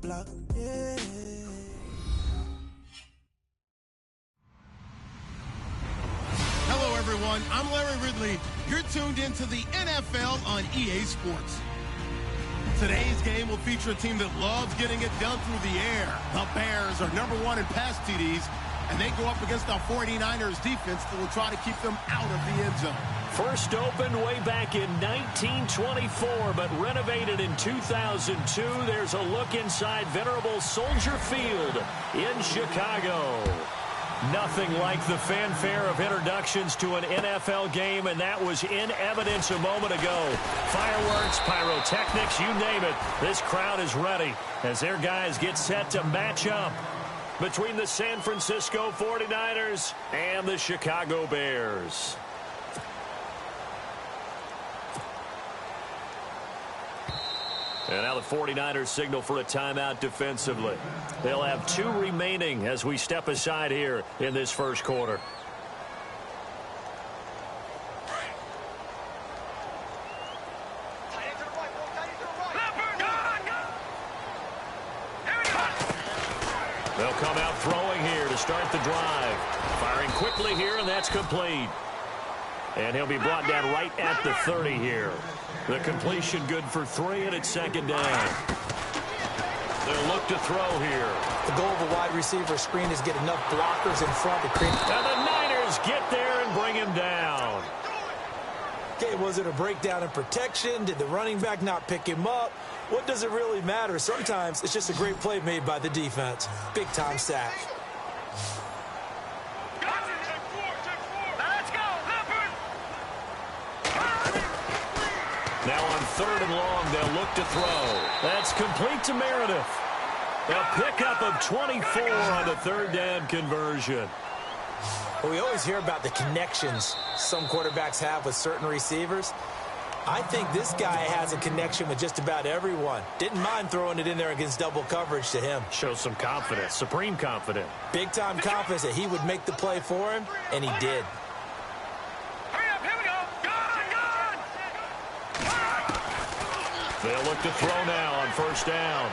block, yeah. Hello, everyone. I'm Larry Ridley. You're tuned into the NFL on EA Sports. Today's game will feature a team that loves getting it done through the air. The Bears are #1 in pass TDs, and they go up against the 49ers defense that will try to keep them out of the end zone. First opened way back in 1924, but renovated in 2002. There's a look inside venerable Soldier Field in Chicago. Nothing like the fanfare of introductions to an NFL game, and that was in evidence a moment ago. Fireworks, pyrotechnics, you name it. This crowd is ready as their guys get set to match up between the San Francisco 49ers and the Chicago Bears. And now the 49ers signal for a timeout defensively. They'll have 2 remaining as we step aside here in this first quarter. They'll come out throwing here to start the drive. Firing quickly here, and that's complete. And he'll be brought down right at the 30 here. The completion good for 3, and it's second down. They'll look to throw here. The goal of a wide receiver screen is get enough blockers in front to create. And the Niners get there and bring him down. Okay, was it a breakdown in protection? Did the running back not pick him up? What does it really matter? Sometimes it's just a great play made by the defense. Big-time sack. Now on 3rd and long, they'll look to throw. That's complete to Meredith. A pickup of 24 on the 3rd down conversion. Well, we always hear about the connections some quarterbacks have with certain receivers. I think this guy has a connection with just about everyone. Didn't mind throwing it in there against double coverage to him. Shows some confidence, supreme confidence. Big-time confidence that he would make the play for him, and he did. They'll look to throw now on 1st down.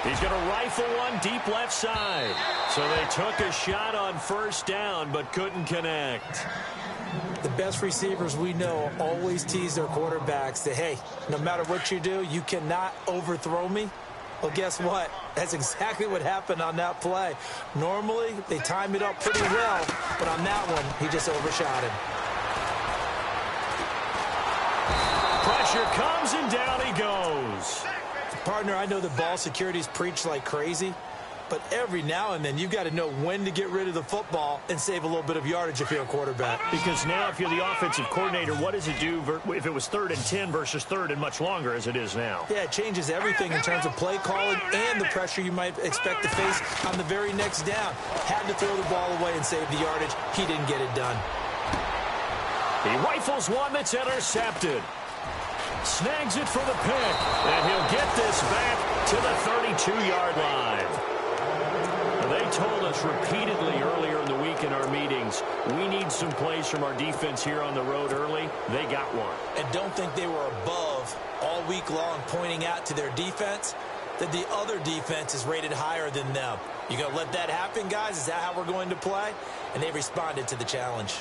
He's going to rifle one deep left side. So they took a shot on 1st down but couldn't connect. The best receivers we know always tease their quarterbacks that, hey, no matter what you do, you cannot overthrow me. Well, guess what? That's exactly what happened on that play. Normally, they time it up pretty well, but on that one, he just overshot him. Pressure comes, and down he goes. Partner, I know the ball security's preached like crazy, but every now and then you've got to know when to get rid of the football and save a little bit of yardage if you're a quarterback. Because now if you're the offensive coordinator, what does it do if it was 3rd and 10 versus 3rd and much longer as it is now? Yeah, it changes everything in terms of play calling and the pressure you might expect to face on the very next down. Had to throw the ball away and save the yardage. He didn't get it done. He rifles one that's intercepted. Snags it for the pick, and he'll get this back to the 32-yard line. They told us repeatedly earlier in the week in our meetings, we need some plays from our defense here on the road early. They got one. And don't think they were above all week long pointing out to their defense that the other defense is rated higher than them. You going to let that happen, guys? Is that how we're going to play? And they responded to the challenge.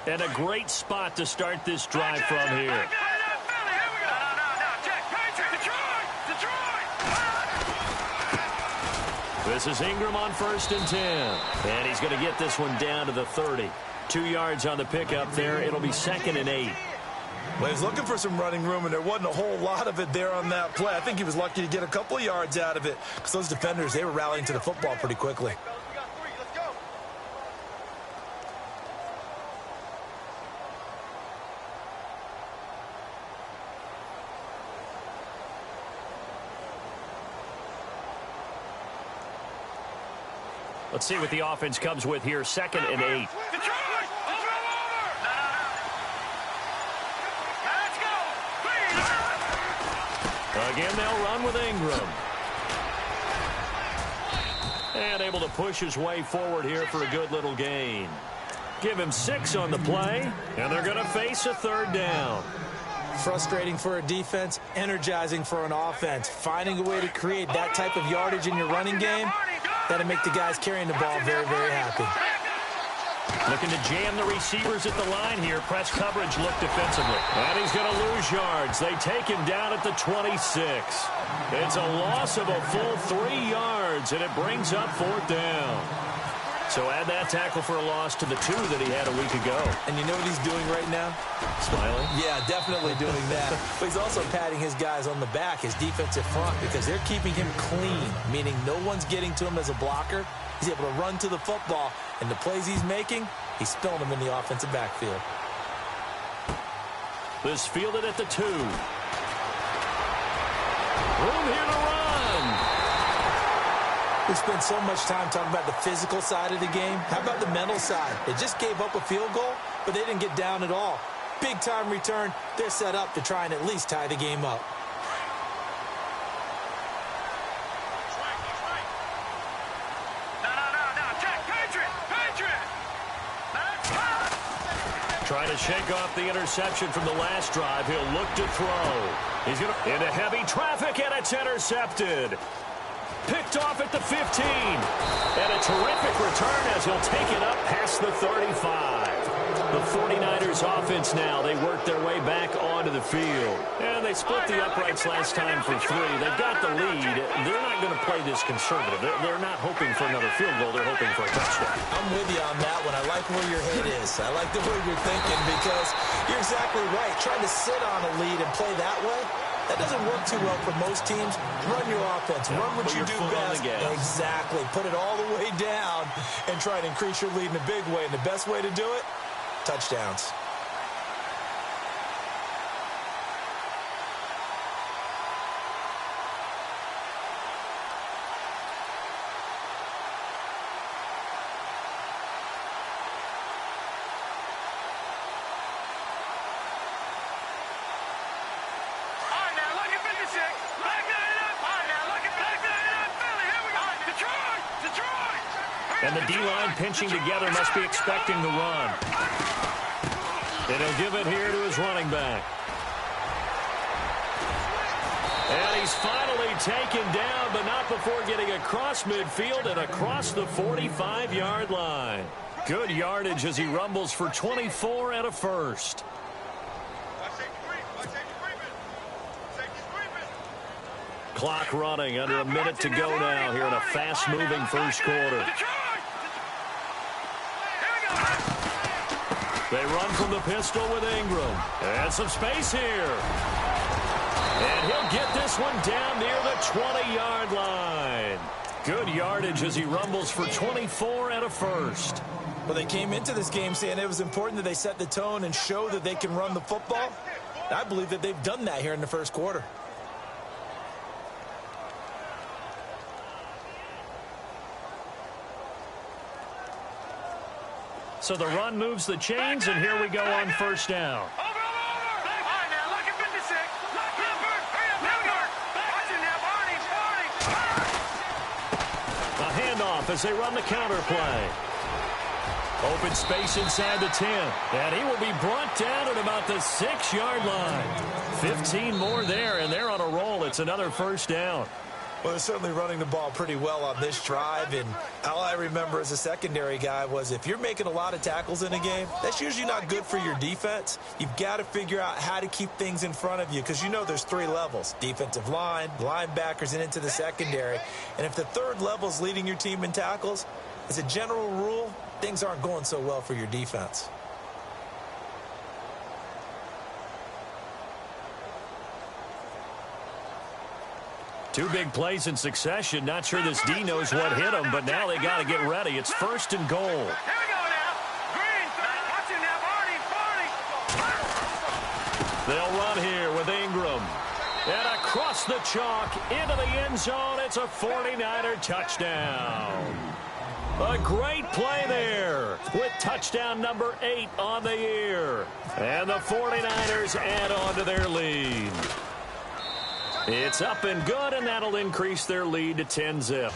And a great spot to start this drive from here. This is Ingram on 1st and 10. And he's going to get this one down to the 30. 2 yards on the pickup there. It'll be 2nd and 8. Well, he was looking for some running room, and there wasn't a whole lot of it there on that play. I think he was lucky to get a couple of yards out of it because those defenders, they were rallying to the football pretty quickly. Let's see what the offense comes with here. 2nd and 8. Again, they'll run with Ingram. And able to push his way forward here for a good little gain. Give him 6 on the play, and they're going to face a 3rd down. Frustrating for a defense, energizing for an offense. Finding a way to create that type of yardage in your running game, that'll make the guys carrying the ball very, very happy. Looking to jam the receivers at the line here. Press coverage look defensively. And he's going to lose yards. They take him down at the 26. It's a loss of a full 3 yards, and it brings up 4th down. So add that tackle for a loss to the 2 that he had a week ago. And you know what he's doing right now? Smiling? Yeah, definitely doing that. But he's also patting his guys on the back, his defensive front, because they're keeping him clean, meaning no one's getting to him as a blocker. He's able to run to the football, and the plays he's making, he's spilling them in the offensive backfield. This fielded at the 2. Room here to run. We spent so much time talking about the physical side of the game. How about the mental side? They just gave up a field goal, but they didn't get down at all. Big-time return. They're set up to try and at least tie the game up. Trying to shake off the interception from the last drive. He'll look to throw. He's going to into heavy traffic, and it's intercepted. Picked off at the 15. And a terrific return as he'll take it up past the 35. The 49ers offense now, they work their way back onto the field. And they split the uprights last time for 3. They've got the lead. They're not going to play this conservative. They're not hoping for another field goal. They're hoping for a touchdown. I'm with you on that one. I like where your head is. I like the way you're thinking because you're exactly right. Trying to sit on a lead and play that way, that doesn't work too well for most teams. Run your offense. Run what you do best. Exactly. Put it all the way down and try to increase your lead in a big way. And the best way to do it, touchdowns. And the D-line pinching together must be expecting the run. And he'll give it here to his running back. And he's finally taken down, but not before getting across midfield and across the 45-yard line. Good yardage as he rumbles for 24 and a first. Clock running, under a minute to go now here in a fast-moving first quarter. They run from the pistol with Ingram. And some space here. And he'll get this one down near the 20-yard line. Good yardage as he rumbles for 24 and a first. Well, they came into this game saying it was important that they set the tone and show that they can run the football. I believe that they've done that here in the first quarter. So the run moves the chains, and here we go on first down. A handoff as they run the counter play. Open space inside the 10. And he will be brought down at about the 6-yard line. 15 more there, and they're on a roll. It's another first down. Well, they're certainly running the ball pretty well on this drive, and all I remember as a secondary guy was if you're making a lot of tackles in a game, that's usually not good for your defense. You've got to figure out how to keep things in front of you because you know there's 3 levels, defensive line, linebackers, and into the secondary. And if the 3rd level is leading your team in tackles, as a general rule, things aren't going so well for your defense. Two big plays in succession. Not sure this D knows what hit him, but now they got to get ready. It's 1st and goal. Here we go now. Green, watch it now, Barney. They'll run here with Ingram. And across the chalk into the end zone. It's a 49er touchdown. A great play there with touchdown number 8 on the year. And the 49ers add on to their lead. It's up and good, and that'll increase their lead to 10-zip.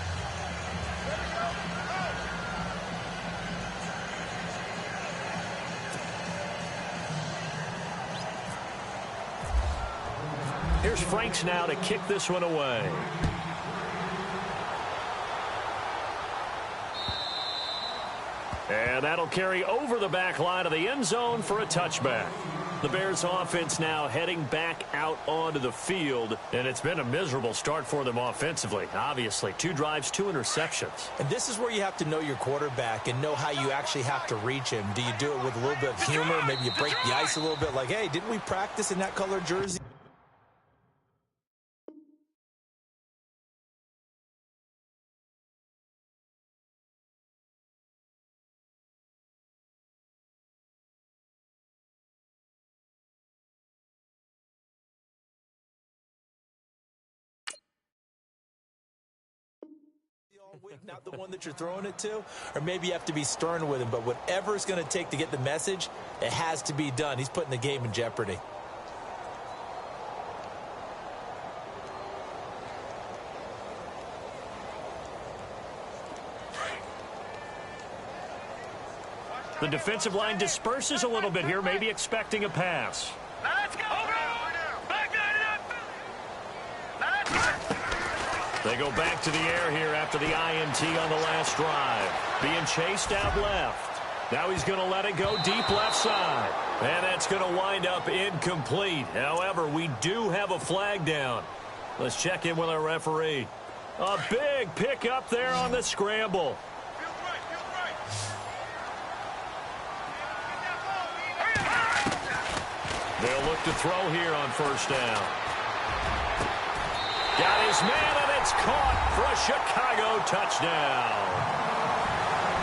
Here's Franks now to kick this one away. And that'll carry over the back line of the end zone for a touchback. The Bears offense now heading back out onto the field, and it's been a miserable start for them offensively. Obviously, 2 drives, 2 interceptions. And this is where you have to know your quarterback and know how you actually have to reach him. Do you do it with a little bit of humor? Maybe you break the ice a little bit like, hey, didn't we practice in that color jersey? Not the one that you're throwing it to, or maybe you have to be stern with him, but whatever it's going to take to get the message, it has to be done. He's putting the game in jeopardy. The defensive line disperses a little bit here, maybe expecting a pass. Now let's go. Back that up. They go back to the air here after the INT on the last drive. Being chased out left. Now he's going to let it go deep left side. And that's going to wind up incomplete. However, we do have a flag down. Let's check in with our referee. A big pickup there on the scramble. They'll look to throw here on first down. Got his man, and it's caught for a Chicago touchdown.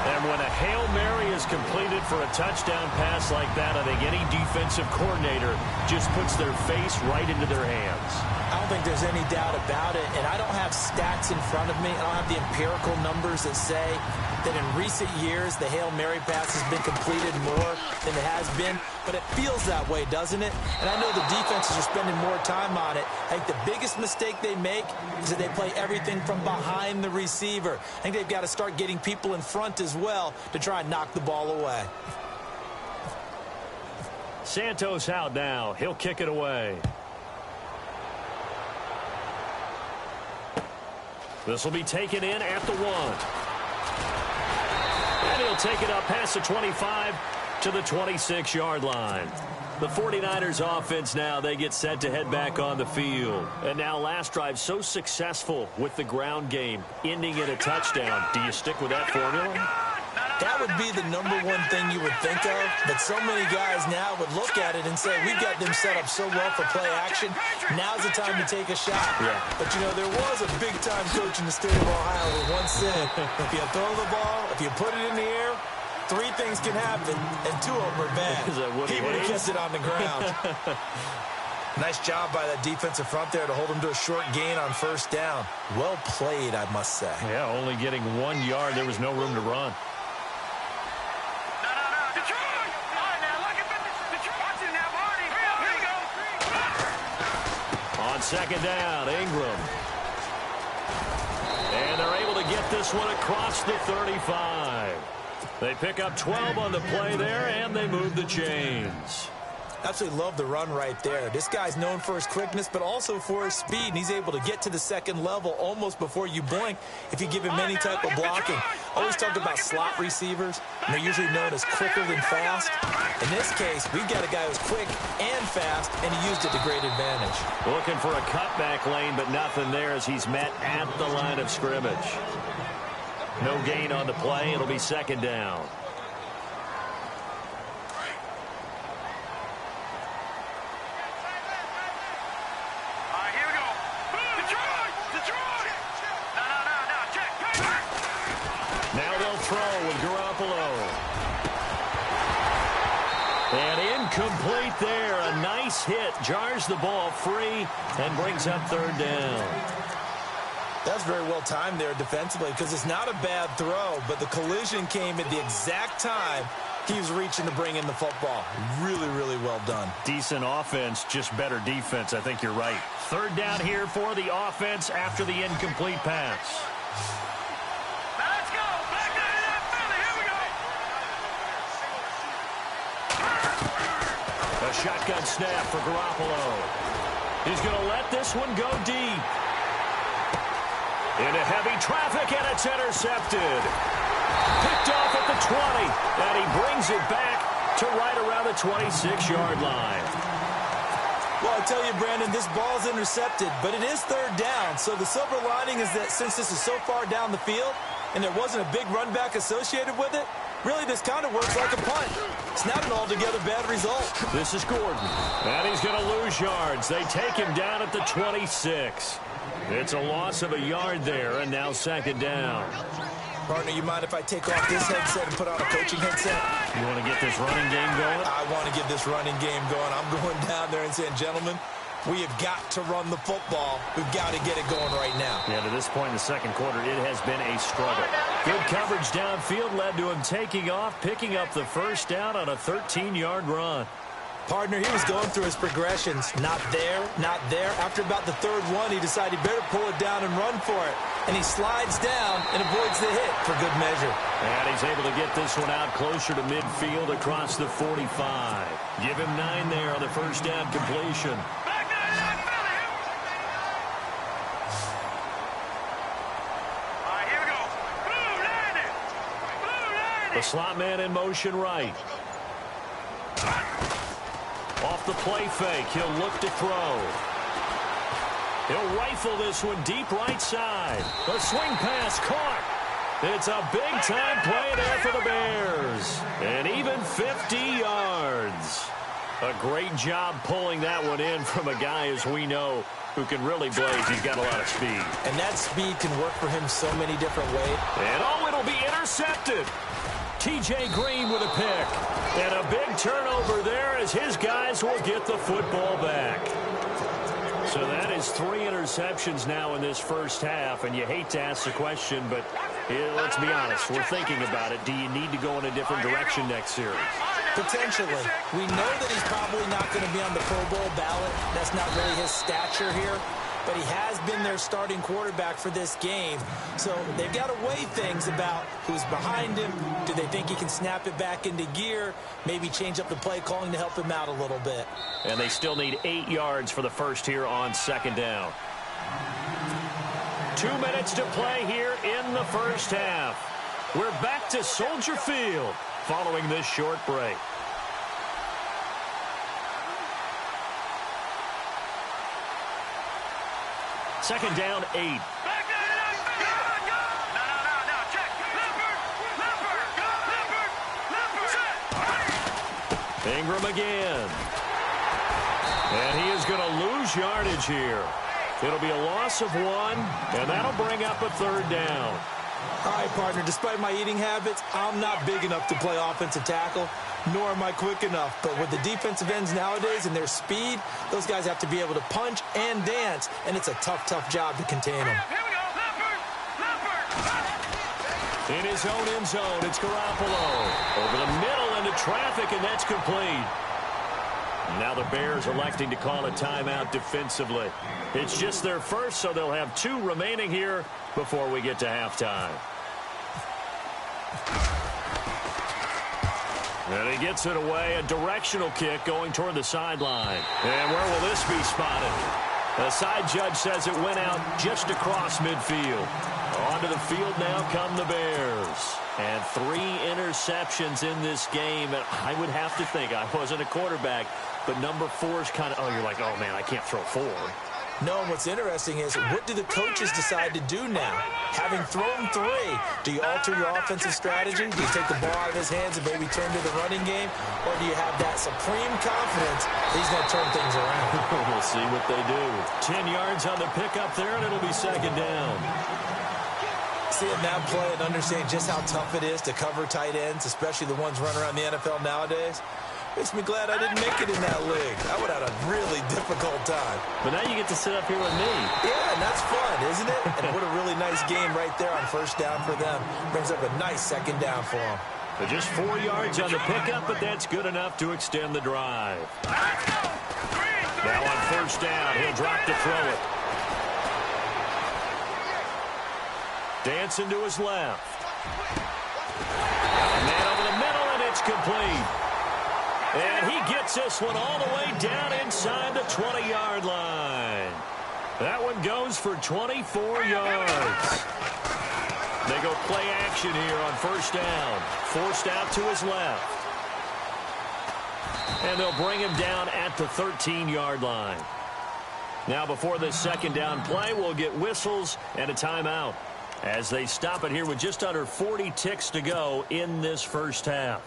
And when a Hail Mary is completed for a touchdown pass like that, I think any defensive coordinator just puts their face right into their hands. I don't think there's any doubt about it, and I don't have stats in front of me. I don't have the empirical numbers that say that in recent years the Hail Mary pass has been completed more than it has been, but it feels that way, doesn't it? And I know the defenses are spending more time on it. I think the biggest mistake they make is that they play everything from behind the receiver. I think they've got to start getting people in front as well to try and knock the ball away. Santos out now. He'll kick it away. This will be taken in at the 1. And he'll take it up past the 25 to the 26-yard line. The 49ers offense now, they get set to head back on the field. And now last drive so successful with the ground game, ending in a touchdown. Do you stick with that formula? That would be the number one thing you would think of, but so many guys now would look at it and say, we've got them set up so well for play action, now's the time to take a shot. Yeah. But, you know, there was a big-time coach in the state of Ohio who once said, if you throw the ball, if you put it in the air, 3 things can happen, and 2 of them are bad. He would have kept it on the ground. Nice job by that defensive front there to hold him to a short gain on first down. Well played, I must say. Yeah, only getting 1 yard. There was no room to run. On second down, Ingram. And they're able to get this one across the 35. They pick up 12 on the play there, and they move the chains. Absolutely love the run right there. This guy's known for his quickness, but also for his speed, and he's able to get to the second level almost before you blink if you give him any type of blocking. Always talked about slot receivers, and they're usually known as quicker than fast. In this case, we've got a guy who's quick and fast, and he used it to great advantage. Looking for a cutback lane, but nothing there as he's met at the line of scrimmage. No gain on the play. It'll be second down. And incomplete there. A nice hit. Jars the ball free and brings up third down. That's very well timed there defensively because it's not a bad throw, but the collision came at the exact time he was reaching to bring in the football. Really, really well done. Decent offense, just better defense. I think you're right. Third down here for the offense after the incomplete pass. Let's go. Back there to that Philly. Here we go. A shotgun snap for Garoppolo. He's going to let this one go deep. Into heavy traffic, and it's intercepted. Picked off at the 20, and he brings it back to right around the 26-yard line. Well, I tell you, Brandon, this ball's intercepted, but it is third down. So the silver lining is that since this is so far down the field and there wasn't a big run back associated with it, really this kind of works like a punt. It's not an altogether bad result. This is Gordon, and he's going to lose yards. They take him down at the 26. It's a loss of a yard there, and now second down. Partner, you mind if I take off this headset and put on a coaching headset? You want to get this running game going? I want to get this running game going. I'm going down there and saying, gentlemen, we have got to run the football. We've got to get it going right now. Yeah, to this point in the second quarter, it has been a struggle. Good coverage downfield led to him taking off, picking up the first down on a 13-yard run. Partner, he was going through his progressions. Not there, not there. After about the third one, he decided he better pull it down and run for it. And he slides down and avoids the hit for good measure. And he's able to get this one out closer to midfield across the 45. Give him 9 there on the first down completion. Back there, Philly. All right, here we go. Blue landed. Blue landed. The slot man in motion right. Off the play fake, he'll look to throw. He'll rifle this one deep right side. The swing pass caught. It's a big-time play there for the Bears. And even 50 yards. A great job pulling that one in from a guy, as we know, who can really blaze. He's got a lot of speed. And that speed can work for him so many different ways. And it'll be intercepted. T.J. Green with a pick. And a big turnover there as his guys will get the football back. So that is 3 interceptions now in this first half. And you hate to ask the question, but let's be honest. We're thinking about it. Do you need to go in a different direction next series? Potentially. We know that he's probably not going to be on the Pro Bowl ballot. That's not really his stature here. But he has been their starting quarterback for this game. So they've got to weigh things about who's behind him. Do they think he can snap it back into gear? Maybe change up the play calling to help him out a little bit. And they still need 8 yards for the first here on second down. 2 minutes to play here in the first half. We're back to Soldier Field following this short break. Second down, 8. Back there, no, check. Leopard, set. Ingram again. And he is going to lose yardage here. It'll be a loss of 1, and that'll bring up a third down. All right, partner, despite my eating habits, I'm not big enough to play offensive tackle, nor am I quick enough. But with the defensive ends nowadays and their speed, those guys have to be able to punch and dance, and it's a tough job to contain them. Here we go, Leopard. In his own end zone, it's Garoppolo. Over the middle into traffic, and that's complete. Now the Bears electing to call a timeout defensively. It's just their first, so they'll have 2 remaining here before we get to halftime. And he gets it away, a directional kick going toward the sideline. And where will this be spotted? The side judge says it went out just across midfield. Onto the field now come the Bears. And 3 interceptions in this game. And I would have to think, I wasn't a quarterback, but number 4 is kind of, you're like, oh, man, I can't throw 4. No, what's interesting is, what do the coaches decide to do now? Having thrown 3, do you alter your offensive strategy? Do you take the ball out of his hands and maybe turn to the running game? Or do you have that supreme confidence that he's going to turn things around? We'll see what they do. 10 yards on the pickup there, and it'll be second down. Seeing that play and understanding just how tough it is to cover tight ends, especially the ones running around the NFL nowadays, makes me glad I didn't make it in that league. I would have had a really difficult time. But now you get to sit up here with me. Yeah, and that's fun, isn't it? And what a really nice game right there on first down for them. Brings up a nice second down for them. But just 4 yards on the pickup, but that's good enough to extend the drive. Now on first down, he'll drop to throw it. Dancing to his left. Man over the middle, and it's complete. And he gets this one all the way down inside the 20-yard line. That one goes for 24 yards. They go play action here on first down. Forced out to his left. And they'll bring him down at the 13-yard line. Now before this second down play, we'll get whistles and a timeout as they stop it here with just under 40 ticks to go in this first half.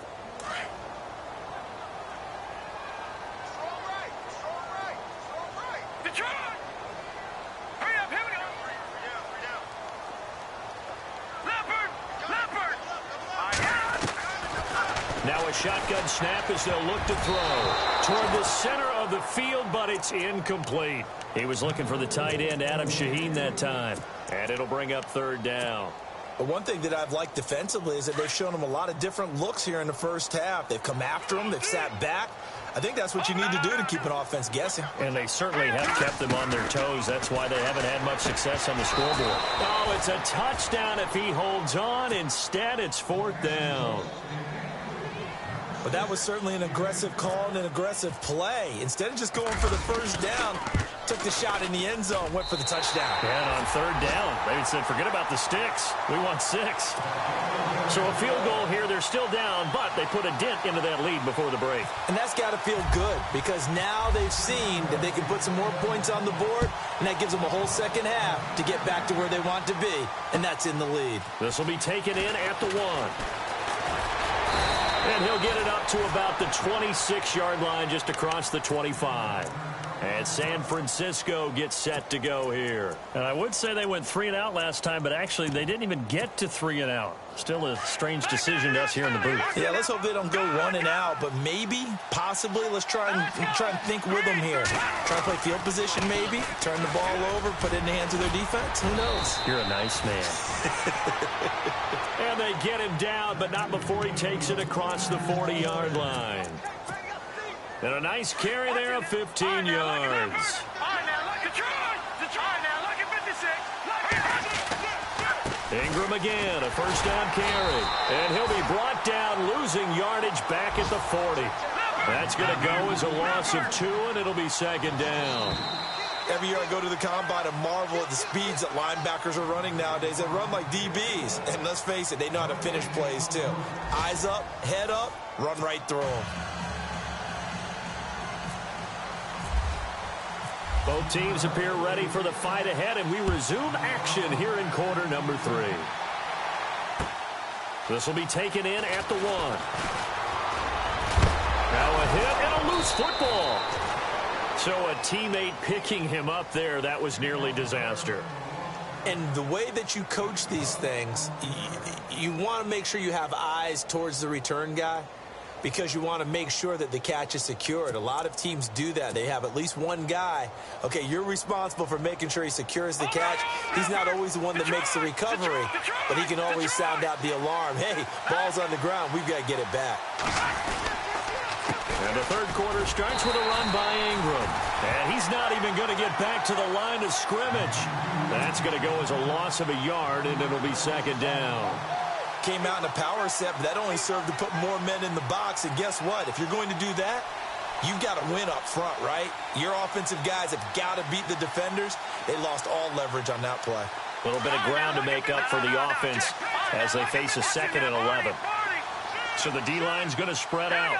Now a shotgun snap as they'll look to throw toward the center of the field, but it's incomplete. He was looking for the tight end, Adam Shaheen, that time. And it'll bring up third down. But one thing that I've liked defensively is that they've shown him a lot of different looks here in the first half. They've come after him. They've sat back. I think that's what you need to do to keep an offense guessing. And they certainly have kept them on their toes. That's why they haven't had much success on the scoreboard. Oh, it's a touchdown if he holds on. Instead, it's fourth down. But that was certainly an aggressive call and an aggressive play. Instead of just going for the first down, took the shot in the end zone, went for the touchdown. And on third down, they said, forget about the sticks. We want 6. So a field goal here. They're still down, but they put a dent into that lead before the break. And that's got to feel good because now they've seen that they can put some more points on the board, and that gives them a whole second half to get back to where they want to be, and that's in the lead. This will be taken in at the 1. And he'll get it up to about the 26-yard line just across the 25. And San Francisco gets set to go here. And I would say they went 3 and out last time, but actually they didn't even get to 3 and out. Still a strange decision to us here in the booth. Yeah, let's hope they don't go 1 and out, but maybe, possibly, let's try and think with them here. Try to play field position maybe, turn the ball over, put it in the hands of their defense. Who knows? You're a nice man. And they get him down, but not before he takes it across the 40-yard line. And a nice carry there of 15 yards. Ingram again, a first down carry. And he'll be brought down, losing yardage back at the 40. That's going to go as a loss of 2, and it'll be second down. Every year I go to the combine and marvel at the speeds that linebackers are running nowadays. They run like DBs. And let's face it, they know how to finish plays too. Eyes up, head up, run right through them. Both teams appear ready for the fight ahead, and we resume action here in quarter number 3. This will be taken in at the 1. Now a hit and a loose football. So a teammate picking him up there, that was nearly disaster. And the way that you coach these things, you want to make sure you have eyes towards the return guy because you want to make sure that the catch is secured. A lot of teams do that. They have at least one guy. Okay, you're responsible for making sure he secures the catch. He's not always the one that makes the recovery, but he can always sound out the alarm. Hey, ball's on the ground. We've got to get it back. And the third quarter starts with a run by Ingram. And he's not even going to get back to the line of scrimmage. That's going to go as a loss of a yard, and it'll be second down. Came out in a power set, but that only served to put more men in the box. And guess what? If you're going to do that, you've got to win up front, right? Your offensive guys have got to beat the defenders. They lost all leverage on that play. A little bit of ground to make up for the offense as they face a 2nd and 11. So the D-line's going to spread out.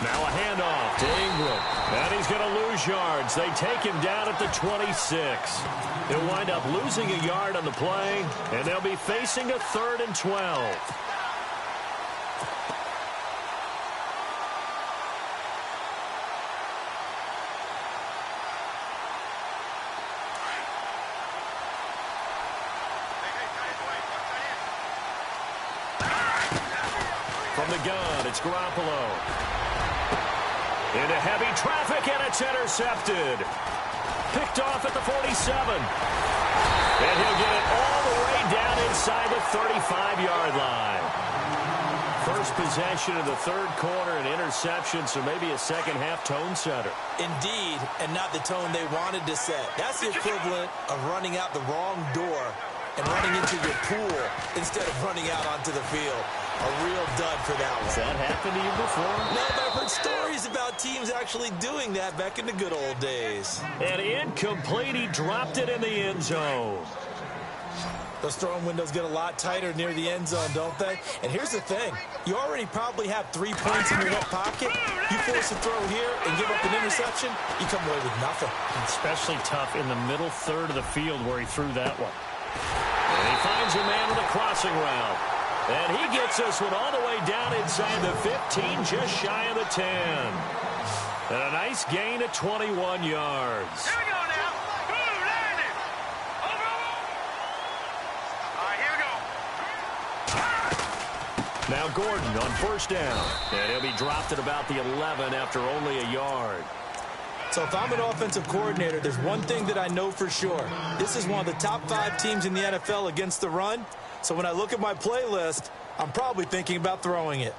Now a handoff to Ingram. And he's going to lose yards. They take him down at the 26. He'll wind up losing a yard on the play, and they'll be facing a 3rd and 12. From the gun, it's Garoppolo. Into heavy traffic, and it's intercepted. Picked off at the 47. And he'll get it all the way down inside the 35-yard line. First possession of the third quarter, an interception, so maybe a second-half tone setter. Indeed, and not the tone they wanted to set. That's the equivalent of running out the wrong door and running into your pool instead of running out onto the field. A real dud for that one. Has that happened to you before? No, but I've heard stories about teams actually doing that back in the good old days. And incomplete. He dropped it in the end zone. Those throwing windows get a lot tighter near the end zone, don't they? And here's the thing. You already probably have 3 points in your hip pocket. You force a throw here and give up an interception, you come away with nothing. Especially tough in the middle third of the field where he threw that one. And he finds a man with a crossing route. And he gets this one all the way down inside the 15, just shy of the 10. And a nice gain of 21 yards. Here we go now. Boom, landed. Over. All right, here we go. Now Gordon on first down. And he'll be dropped at about the 11 after only a yard. So if I'm an offensive coordinator, there's one thing that I know for sure. This is one of the top 5 teams in the NFL against the run. So when I look at my playlist, I'm probably thinking about throwing it.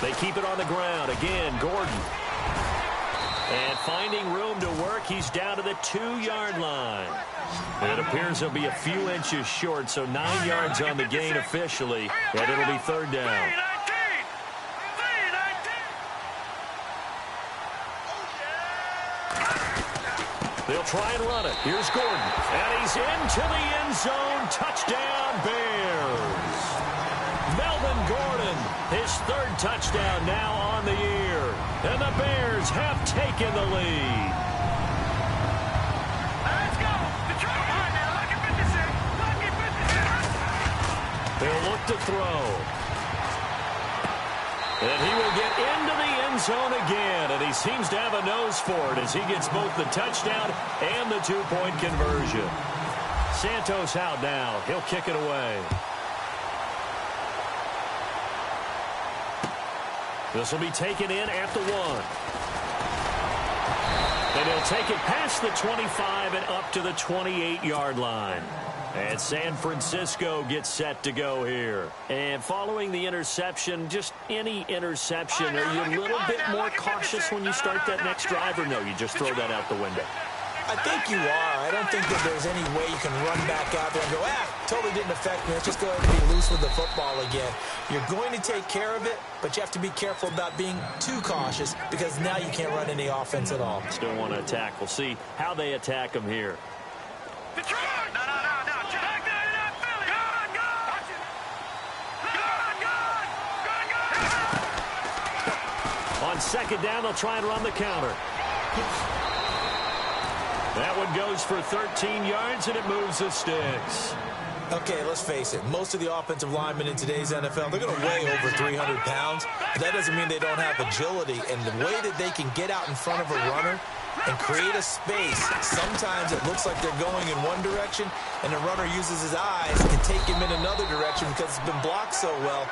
They keep it on the ground. Again, Gordon. And finding room to work, he's down to the 2-yard line. It appears he'll be a few inches short, so 9 yards on the gain officially, and it'll be third down. They'll try and run it. Here's Gordon. And he's into the end zone. Touchdown, Bears. Melvin Gordon, his 3rd touchdown now on the year. And the Bears have taken the lead. Let's go. Detroit. All right, now, lucky 56. Lucky 56. They'll look to throw. And he will get into the end zone again. And he seems to have a nose for it as he gets both the touchdown and the 2-point conversion. Santos out now. He'll kick it away. This will be taken in at the 1. And he'll take it past the 25 and up to the 28-yard line. And San Francisco gets set to go here. And following the interception, just any interception, are you a little bit more cautious when you start that next drive, or no, you just throw that out the window? I think you are. I don't think that there's any way you can run back out there and go, totally didn't affect me. Let's just go ahead and be loose with the football again. You're going to take care of it, but you have to be careful about being too cautious because now you can't run any offense at all. Still want to attack. We'll see how they attack him here. Detroit! No. Check that up, Philly. Good. On second down, they'll try and run the counter. That one goes for 13 yards, and it moves the sticks. Okay, let's face it. Most of the offensive linemen in today's NFL, they're going to weigh over 300 pounds. But that doesn't mean they don't have agility. And the way that they can get out in front of a runner and create a space, sometimes it looks like they're going in one direction, and the runner uses his eyes to take him in another direction because it's been blocked so well.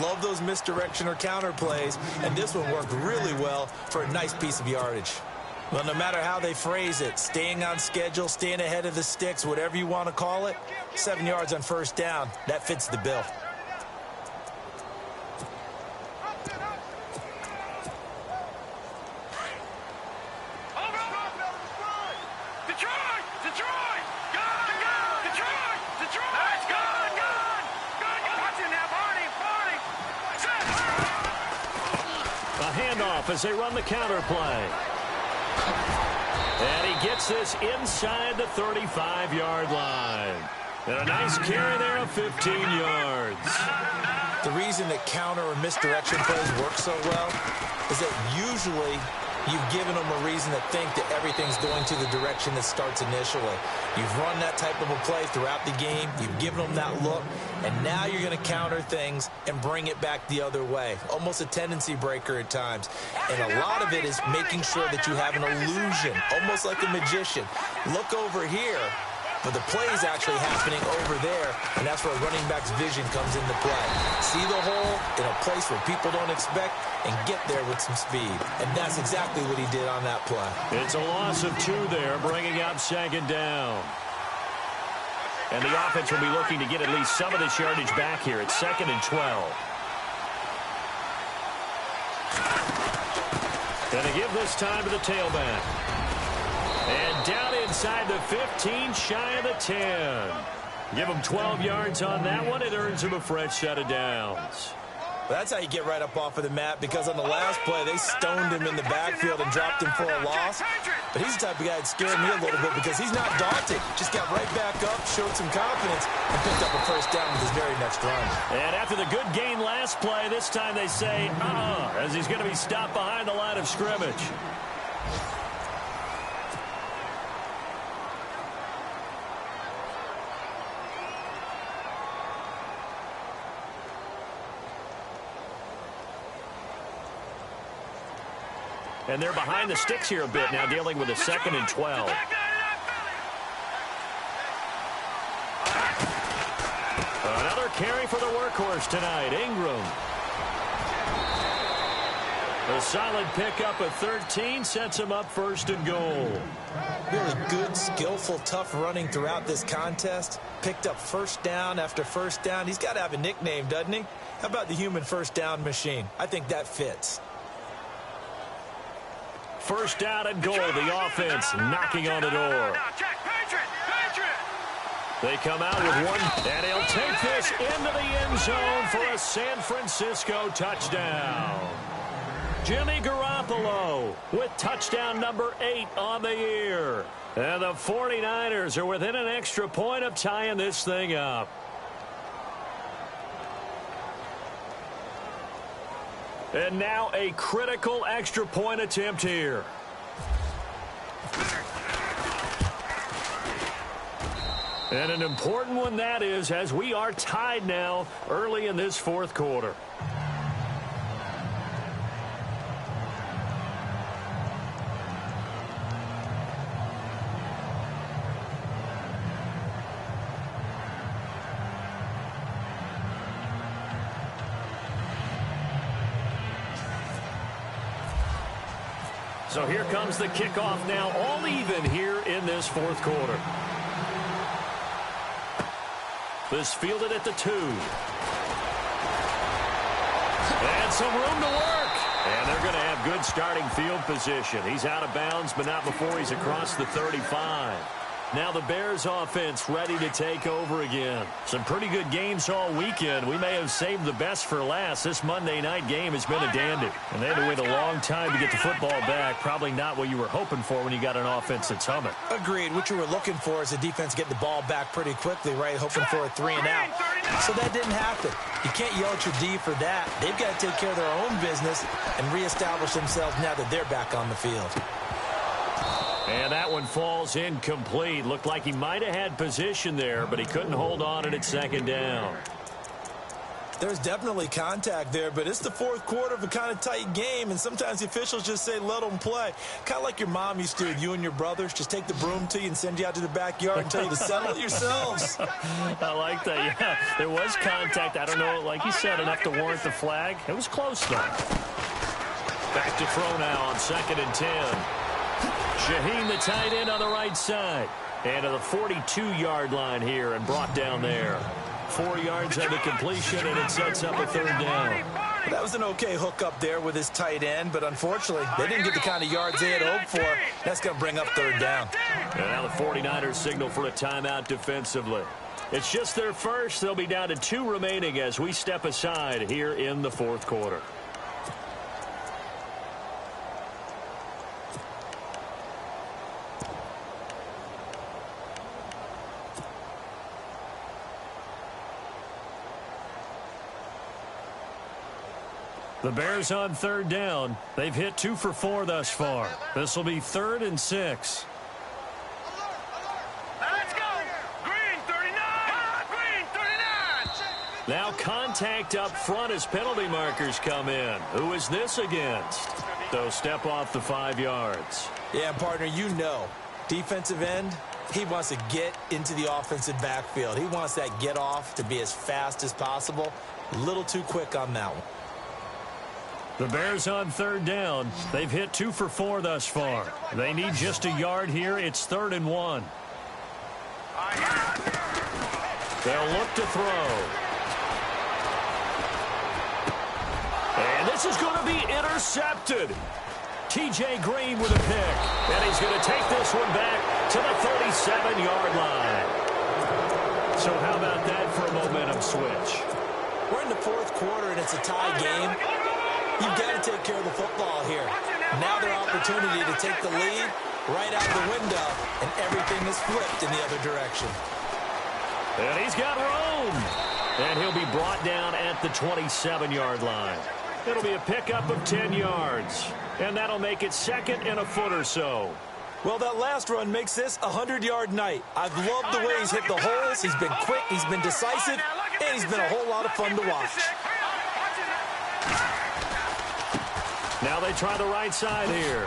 Love those misdirection or counter plays, and this one worked really well for a nice piece of yardage. Well, no matter how they phrase it, staying on schedule, staying ahead of the sticks, whatever you want to call it, 7 yards on first down, that fits the bill. A handoff as they run the counter play. And he gets this inside the 35-yard line. And a nice carry there of 15 yards. The reason that counter or misdirection plays work so well is that usually you've given them a reason to think that everything's going to the direction that starts initially. You've run that type of a play throughout the game. You've given them that look. And now you're going to counter things and bring it back the other way. Almost a tendency breaker at times. And a lot of it is making sure that you have an illusion, almost like a magician. Look over here. but the play is actually happening over there, and that's where running back's vision comes into play. See the hole in a place where people don't expect and get there with some speed, and that's exactly what he did on that play. It's a loss of 2 there, bringing up 2nd down. And the offense will be looking to get at least some of this yardage back here. It's 2nd and 12. And they give this time to the tailback. And down inside the 15, shy of the 10. Give him 12 yards on that one. It earns him a fresh set of downs. That's how you get right up off of the mat, because on the last play, they stoned him in the backfield and dropped him for a loss. But he's the type of guy that scared me a little bit because he's not daunted. Just got right back up, showed some confidence, and picked up a first down with his very next run. And after the good gain last play, this time they say, as he's going to be stopped behind the line of scrimmage. And they're behind the sticks here a bit now, dealing with a 2nd and 12. Another carry for the workhorse tonight, Ingram. A solid pickup of 13 sets him up 1st and goal. Really good, skillful, tough running throughout this contest. Picked up first down after first down. He's got to have a nickname, doesn't he? How about the human first down machine? I think that fits. 1st down and goal. The offense knocking on the door. They come out with one, and he'll take this into the end zone for a San Francisco touchdown. Jimmy Garoppolo with touchdown number 8 on the year. And the 49ers are within an extra point of tying this thing up. And now a critical extra point attempt here. And an important one that is, as we are tied now early in this 4th quarter. So here comes the kickoff now, all even here in this 4th quarter. This fielded at the 2. And some room to work. And they're going to have good starting field position. He's out of bounds, but not before he's across the 35. Now the Bears offense ready to take over again. Some pretty good games all weekend. We may have saved the best for last. This Monday night game has been a dandy. And they had to wait a long time to get the football back. Probably not what you were hoping for when you got an offense that's humming. Agreed. What you were looking for is a defense getting the ball back pretty quickly, right? Hoping for a 3 and out. So that didn't happen. You can't yell at your D for that. They've got to take care of their own business and reestablish themselves now that they're back on the field. And that one falls incomplete. Looked like he might have had position there, but he couldn't hold on it at 2nd down. There's definitely contact there, but it's the 4th quarter of a kind of tight game, and sometimes the officials just say, let them play. Kind of like your mom used to with you and your brothers. Just take the broom to you and send you out to the backyard and tell you to settle it yourselves. I like that, yeah. There was contact. I don't know, like you said, enough to warrant the flag. It was close, though. Back to throw now on 2nd and 10. Shaheen, the tight end, on the right side. And to the 42-yard line here and brought down there. 4 yards on the completion, and it sets up a 3rd down. Well, that was an okay hook up there with his tight end, but unfortunately, they didn't get the kind of yards they had hoped for. That's going to bring up 3rd down. And now the 49ers signal for a timeout defensively. It's just their first. They'll be down to 2 remaining as we step aside here in the 4th quarter. The Bears on 3rd down. They've hit 2 for 4 thus far. This will be 3rd and 6. Let's go. Green 39. Green 39. Now contact up front as penalty markers come in. Who is this against? So step off the 5 yards. Yeah, partner, you know. Defensive end, He wants to get into the offensive backfield. He wants that get off to be as fast as possible. A little too quick on that one. The Bears on third down. They've hit 2 for 4 thus far. They need just a yard here. It's 3rd and 1. They'll look to throw. And this is going to be intercepted. T.J. Green with a pick. And he's going to take this one back to the 37-yard line. So how about that for a momentum switch? We're in the 4th quarter, and it's a tie game. You've got to take care of the football here. Now their opportunity to take the lead right out the window, and everything is flipped in the other direction. And he's got room. And he'll be brought down at the 27-yard line. It'll be a pickup of 10 yards. And that'll make it 2nd and a foot or so. Well, that last run makes this a 100-yard night. I've loved the way he's hit the holes. He's been quick. He's been decisive. And he's been a whole lot of fun to watch. Now they try the right side here.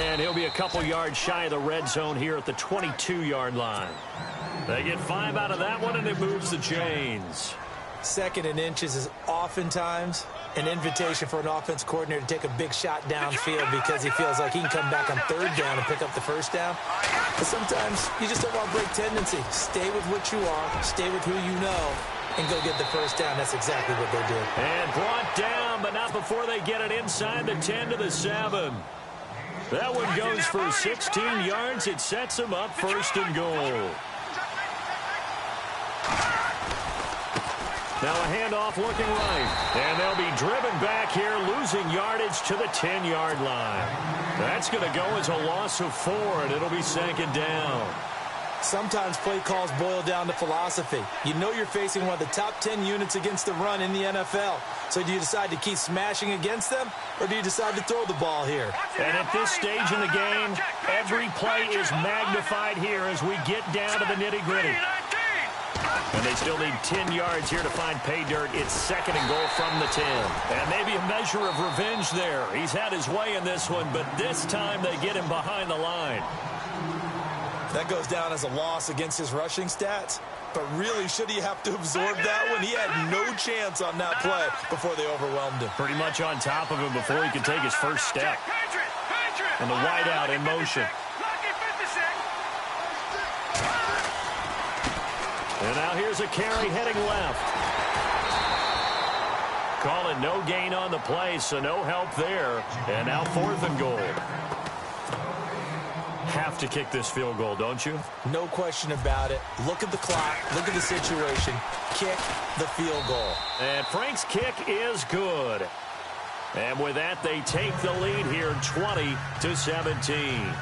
And he'll be a couple yards shy of the red zone here at the 22-yard line. They get 5 out of that one, and it moves the chains. 2nd and inches is oftentimes an invitation for an offense coordinator to take a big shot downfield because he feels like he can come back on 3rd down and pick up the 1st down. But sometimes you just don't want to break tendency. Stay with what you are, stay with who you know, and go get the 1st down. That's exactly what they did. And brought down, but not before they get it inside the 10 to the 7. That one goes for 16 yards. It sets them up 1st and goal. Now a handoff looking right. And they'll be driven back here, losing yardage to the 10-yard line. That's going to go as a loss of 4, and it'll be 2nd down. Sometimes play calls boil down to philosophy. You know you're facing one of the top 10 units against the run in the NFL. So do you decide to keep smashing against them, or do you decide to throw the ball here? And at this stage in the game, every play is magnified here as we get down to the nitty-gritty. And they still need 10 yards here to find pay dirt. It's 2nd and goal from the 10. And maybe a measure of revenge there. He's had his way in this one, but this time they get him behind the line. That goes down as a loss against his rushing stats. But really, should he have to absorb that one? He had no chance on that play before they overwhelmed him. Pretty much on top of him before he could take his first step. And the wideout in motion. And now here's a carry heading left. Call it no gain on the play, so no help there. And now 4th and goal. Have to kick this field goal, don't you? No question about it. Look at the clock. Look at the situation. Kick the field goal. And Frank's kick is good. And with that, they take the lead here 20-17.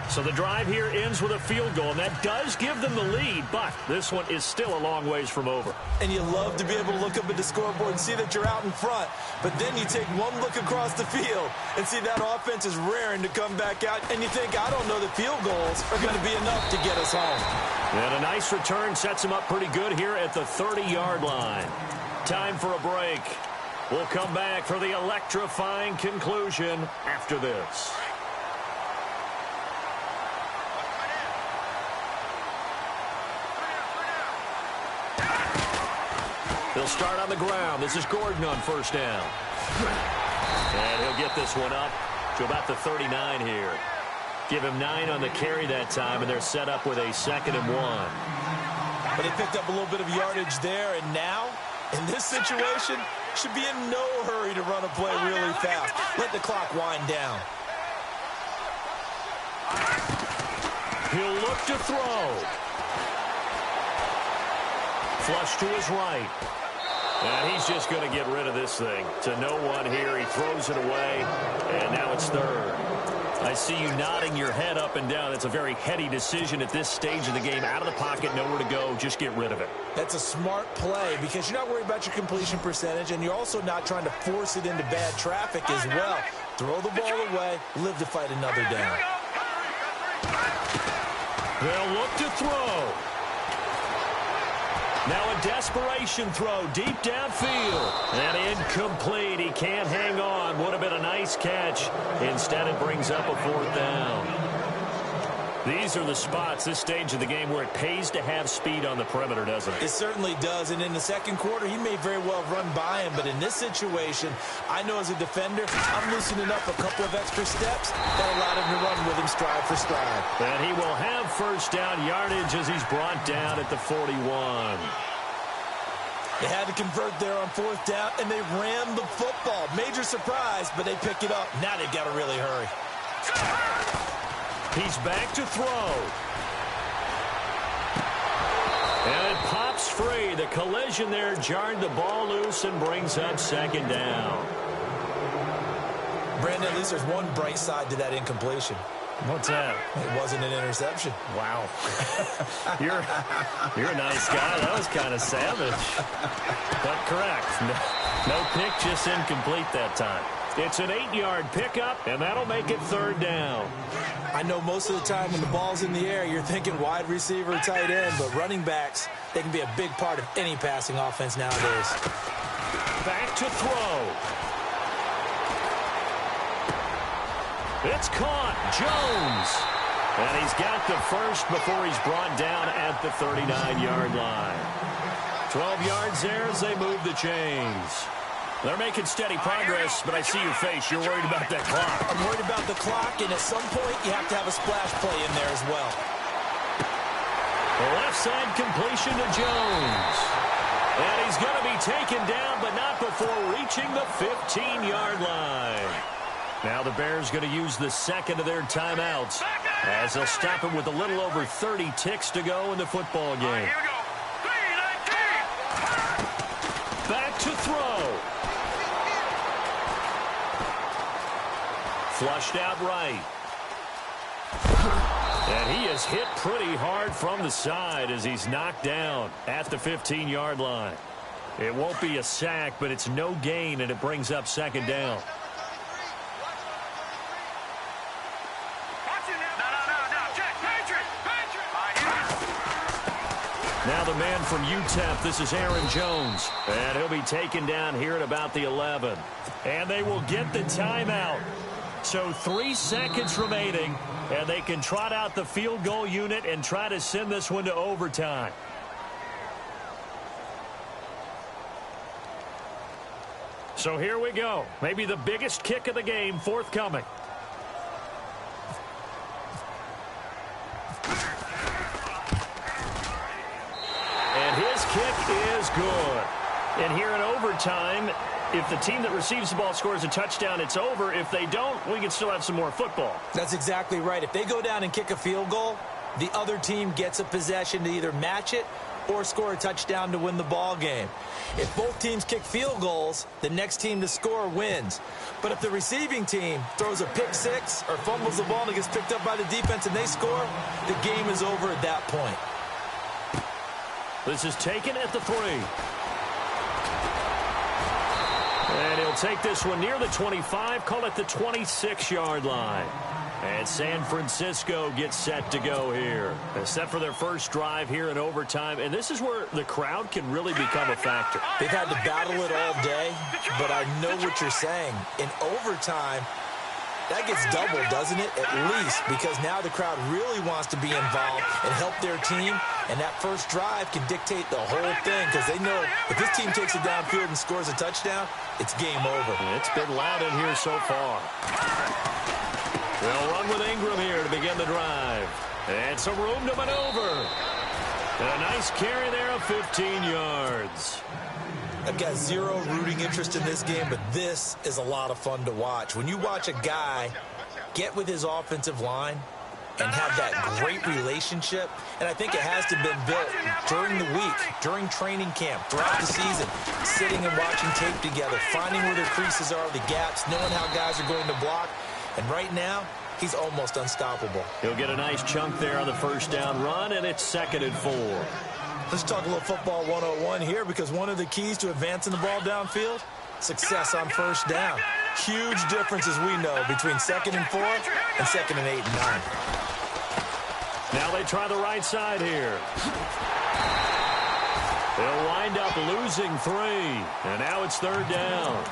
So the drive here ends with a field goal, and that does give them the lead, but this one is still a long ways from over. And you love to be able to look up at the scoreboard and see that you're out in front, but then you take one look across the field and see that offense is raring to come back out, and you think, I don't know that field goals are going to be enough to get us home. And a nice return sets them up pretty good here at the 30-yard line. Time for a break. We'll come back for the electrifying conclusion after this. They'll start on the ground. This is Gordon on 1st down. And he'll get this one up to about the 39 here. Give him 9 on the carry that time, and they're set up with a 2nd and 1. But they picked up a little bit of yardage there, and now, in this situation, should be in no hurry to run a play really fast. Let the clock wind down. He'll look to throw. Flush to his right. And he's just going to get rid of this thing. To no one here. He throws it away. And now it's 3rd. I see you nodding your head up and down. It's a very heady decision at this stage of the game. Out of the pocket, nowhere to go. Just get rid of it. That's a smart play because you're not worried about your completion percentage, and you're also not trying to force it into bad traffic as well. Throw the ball away. Live to fight another down. They'll look to throw. Now a desperation throw deep downfield. And incomplete. He can't hang on. Would have been a nice catch. Instead, it brings up a 4th down. These are the spots, this stage of the game, where it pays to have speed on the perimeter, doesn't it? It certainly does, and in the second quarter, he may very well run by him, but in this situation, I know as a defender, I'm loosening up a couple of extra steps that allowed him to run with him stride for stride. And he will have first down yardage as he's brought down at the 41. They had to convert there on fourth down, and they ran the football. Major surprise, but they pick it up. Now they've got to really hurry. He's back to throw. And it pops free. The collision there jarred the ball loose and brings up second down. Brandon, at least there's one bright side to that incompletion. What's that? It wasn't an interception. Wow. You're a nice guy. That was kind of savage. But correct. No pick, just incomplete that time. It's an 8-yard pickup, and that'll make it third down. I know most of the time when the ball's in the air, you're thinking wide receiver, tight end, but running backs, they can be a big part of any passing offense nowadays. Back to throw. It's caught. Jones. And he's got the first before he's brought down at the 39-yard line. 12 yards there as they move the chains. They're making steady progress, but I see your face. You're worried about that clock. I'm worried about the clock, and at some point, you have to have a splash play in there as well. The left side completion to Jones. And he's going to be taken down, but not before reaching the 15-yard line. Now the Bears going to use the second of their timeouts as they'll stop it with a little over 30 ticks to go in the football game. Here we go. 3-19. Back to throw. Flushed out right. And he is hit pretty hard from the side as he's knocked down at the 15-yard line. It won't be a sack, but it's no gain, and it brings up second down. Now the man from UTEP, this is Aaron Jones. And he'll be taken down here at about the 11. And they will get the timeout. So 3 seconds remaining, and they can trot out the field goal unit and try to send this one to overtime. So here we go. Maybe the biggest kick of the game forthcoming. And his kick is good. And here in overtime, if the team that receives the ball scores a touchdown, it's over. If they don't, we can still have some more football. That's exactly right. If they go down and kick a field goal, the other team gets a possession to either match it or score a touchdown to win the ball game. If both teams kick field goals, the next team to score wins. But if the receiving team throws a pick six or fumbles the ball and it gets picked up by the defense and they score, the game is over at that point. This is taken at the 3. And he'll take this one near the 25, call it the 26-yard line. And San Francisco gets set to go here. They're set for their first drive here in overtime, and this is where the crowd can really become a factor. They've had to battle it all day, but I know what you're saying. In overtime, that gets doubled, doesn't it? At least, because now the crowd really wants to be involved and help their team, and that first drive can dictate the whole thing because they know if this team takes it downfield and scores a touchdown, it's game over. It's been loud in here so far. They'll run with Ingram here to begin the drive. And some room to maneuver. And a nice carry there of 15 yards. I've got zero rooting interest in this game, but this is a lot of fun to watch. When you watch a guy get with his offensive line and have that great relationship, and I think it has to have been built during the week, during training camp, throughout the season, sitting and watching tape together, finding where their creases are, the gaps, knowing how guys are going to block. And right now, he's almost unstoppable. He'll get a nice chunk there on the first down run, and it's 2nd and 4. Let's talk a little football 101 here, because one of the keys to advancing the ball downfield, success on first down. Huge difference, as we know, between 2nd and 4 and 2nd and 8 and 9. Now they try the right side here. They'll wind up losing 3, and now it's 3rd down.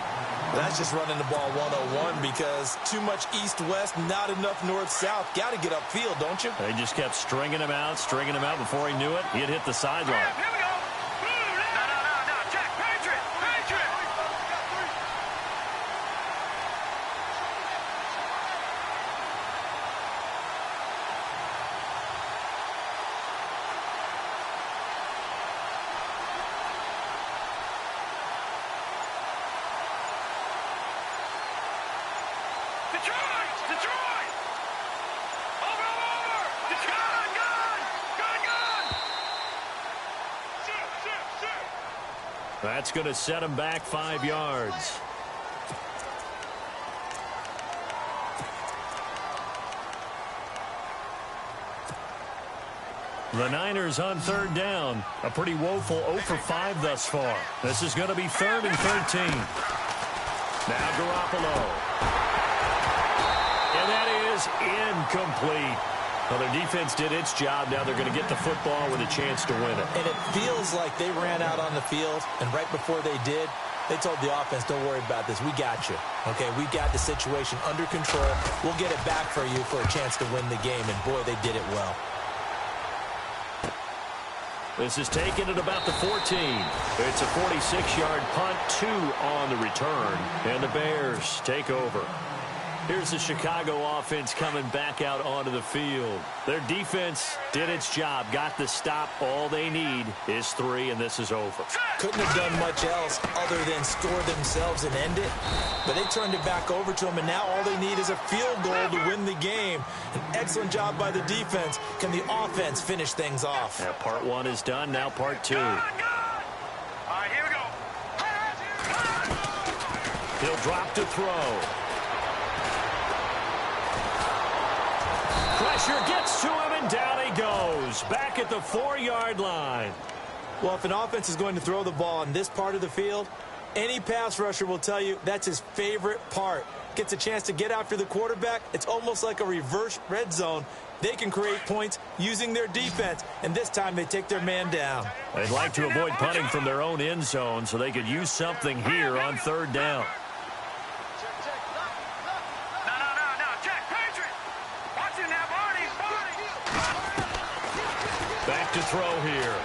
That's just running the ball 101 because too much east-west, not enough north-south. Got to get upfield, don't you? They just kept stringing him out before he knew it. He had hit the sideline. Here we go. No. Jack, Patriot. Detroit! Over! Detroit, gun! Sit! That's going to set him back 5 yards. The Niners on third down. A pretty woeful 0 for 5 thus far. This is going to be 3rd and 13. Now Garoppolo. And that is incomplete. Well, their defense did its job. Now they're going to get the football with a chance to win it. And it feels like they ran out on the field, and right before they did, they told the offense, don't worry about this. We got you. Okay, we got the situation under control. We'll get it back for you for a chance to win the game. And, boy, they did it well. This is taken at about the 14. It's a 46-yard punt, 2 on the return. And the Bears take over. Here's the Chicago offense coming back out onto the field. Their defense did its job, got the stop. All they need is 3, and this is over. Couldn't have done much else other than score themselves and end it. But they turned it back over to them, and now all they need is a field goal to win the game. An excellent job by the defense. Can the offense finish things off? Yeah, part 1 is done. Now part 2. All right, here we go. He'll drop to throw. Pressure gets to him, and down he goes. Back at the 4-yard line. Well, if an offense is going to throw the ball in this part of the field, any pass rusher will tell you that's his favorite part. Gets a chance to get after the quarterback. It's almost like a reverse red zone. They can create points using their defense, and this time they take their man down. They'd like to avoid punting from their own end zone so they could use something here on 3rd down. Back to throw here.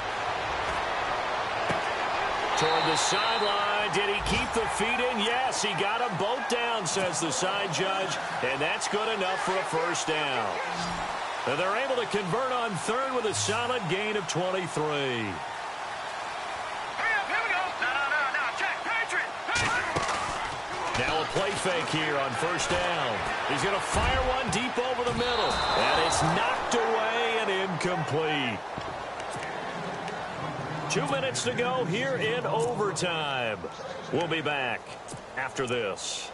Toward the sideline. Did he keep the feet in? Yes, he got them both down, says the side judge. And that's good enough for a 1st down. And they're able to convert on 3rd with a solid gain of 23. Here we go. No. Jack, Patriot. Now a play fake here on 1st down. He's going to fire one deep over the middle. And it's knocked away and incomplete. 2 minutes to go here in overtime. We'll be back after this.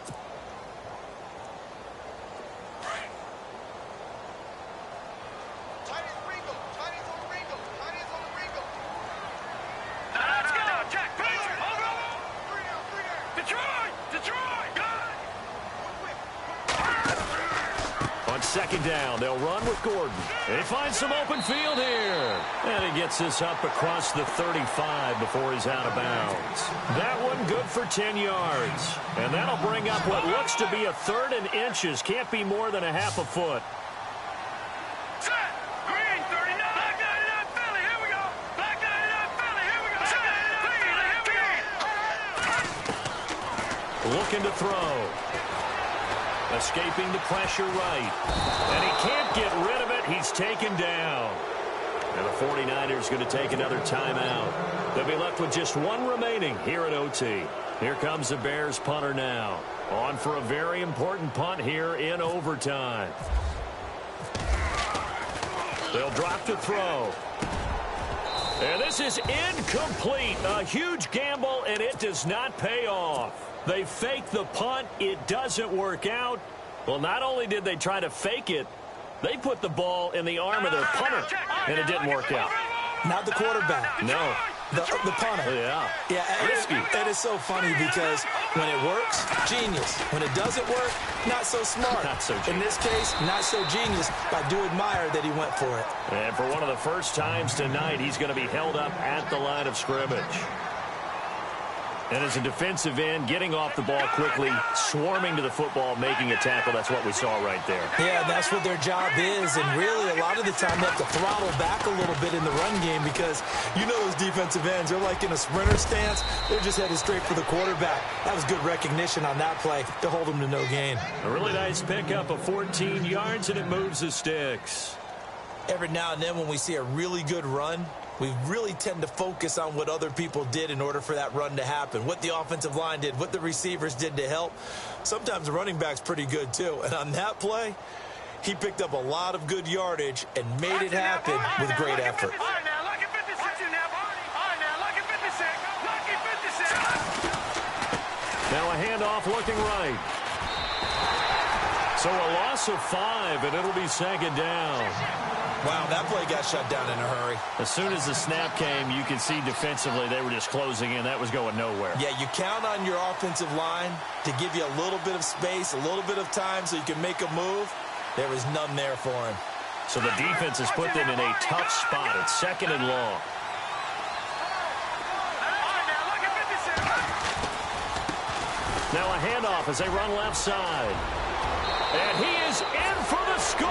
On 2nd down, they'll run with Gordon. They find some open field here. And he gets this up across the 35 before he's out of bounds. That one good for 10 yards. And that'll bring up what looks to be a 3rd and inches. Can't be more than a half a foot. Green, 39. Black 99 Philly, here we go. Black 99 Philly, here we go. Black 99 Philly, here we go. Looking to throw. Escaping the pressure right. And he can't get rid of it. He's taken down. And the 49ers going to take another timeout. They'll be left with just 1 remaining here at OT. Here comes the Bears punter now. On for a very important punt here in overtime. They'll drop to throw. And this is incomplete. A huge gamble, and it does not pay off. They fake the punt. It doesn't work out. Well, not only did they try to fake it, they put the ball in the arm of their punter, and it didn't work out. Not the quarterback. No. The punter. Yeah. Risky. It is so funny because when it works, genius. When it doesn't work, not so smart. Not so genius. In this case, not so genius, but I do admire that he went for it. And for one of the first times tonight, he's going to be held up at the line of scrimmage. And as a defensive end, getting off the ball quickly, swarming to the football, making a tackle, that's what we saw right there. Yeah, that's what their job is. And really, a lot of the time, they have to throttle back a little bit in the run game because you know those defensive ends, they're like in a sprinter stance. They're just headed straight for the quarterback. That was good recognition on that play to hold them to no gain. A really nice pickup of 14 yards, and it moves the sticks. Every now and then when we see a really good run, we really tend to focus on what other people did in order for that run to happen, what the offensive line did, what the receivers did to help. Sometimes the running back's pretty good, too. And on that play, he picked up a lot of good yardage and made it happen with great effort. Now a handoff looking right. So a loss of 5, and it'll be second down. Wow, that play got shut down in a hurry. As soon as the snap came, you could see defensively they were just closing in. That was going nowhere. Yeah, you count on your offensive line to give you a little bit of space, a little bit of time so you can make a move. There was none there for him. So the defense has put them in a tough spot. It's second and long. Now a handoff as they run left side. And he is in for the score.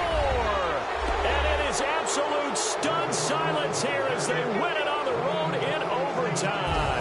And it is absolute stunned silence here as they win it on the road in overtime.